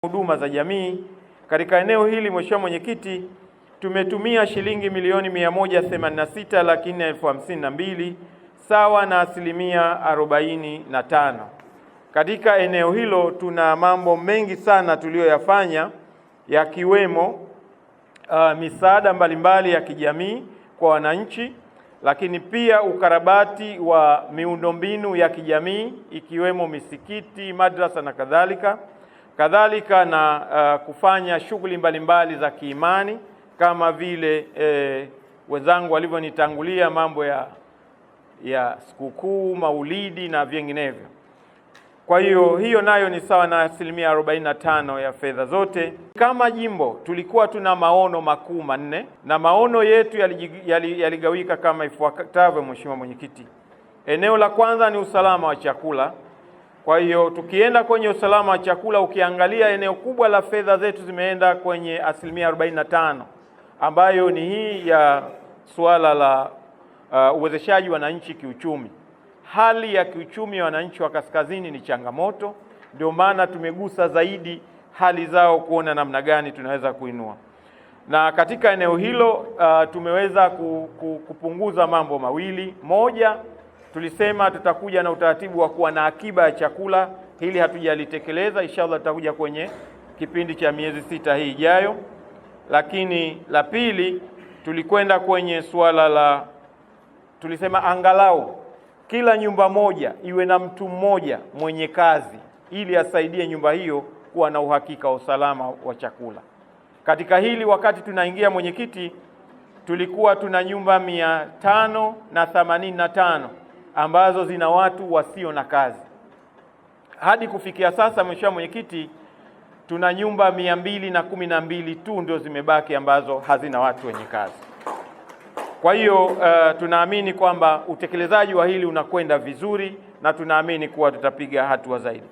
huduma za jamii. Katika eneo hili, Mheshimiwa Mwenyekiti, tumetumia shilingi milioni 186,452,052 sawa na 45%. Katika eneo hilo tuna mambo mengi sana tuliyoyafanya, yakiwemo misaada mbalimbali ya kijamii kwa wananchi, lakini pia ukarabati wa miundombinu ya kijamii ikiwemo misikiti, madrasa na kadhalika na kufanya shughuli mbalimbali za kiimani kama vile wenzangu walivyonitangulia, mambo ya sikukuu, maulidi na vinginevyo. Kwa hiyo nayo ni sawa na 45% ya fedha zote. Kama jimbo tulikuwa tuna maono makuu manne, na maono yetu yaligawika kama ifuatavyo, Mheshimiwa Mwenyekiti. Eneo la kwanza ni usalama wa chakula. Kwa hiyo tukienda kwenye usalama wa chakula, ukiangalia eneo kubwa la fedha zetu zimeenda kwenye 45%, ambayo ni hii ya suala la uwezeshaji wananchi kiuchumi. Hali ya kiuchumi ya wananchi wa kaskazini ni changamoto, ndio maana tumegusa zaidi hali zao kuona namna gani tunaweza kuinua. Na katika eneo hilo tumeweza kupunguza mambo mawili. Moja, tulisema tutakuja na utaratibu wa kuwa na akiba ya chakula. Hili hatujalitekeleza, inshallah tutakuja kwenye kipindi cha miezi 6 hii ijayo. Lakini la pili, tulikwenda kwenye suala la, tulisema angalau kila nyumba moja iwe na mtu mmoja mwenye kazi, ili asaidie nyumba hiyo kuwa na uhakika wa usalama wa chakula. Katika hili, wakati tunaingia, Mwenyekiti, tulikuwa tuna nyumba 585 ambazo zina watu wasio na kazi. Hadi kufikia sasa, Mheshimiwa Mwenyekiti, tuna nyumba 212 tu ndio zimebaki ambazo hazina watu wenye kazi. Kwa hiyo tunaamini kwamba utekelezaji wa hili unakwenda vizuri na tunaamini kuwa tutapiga hatua zaidi.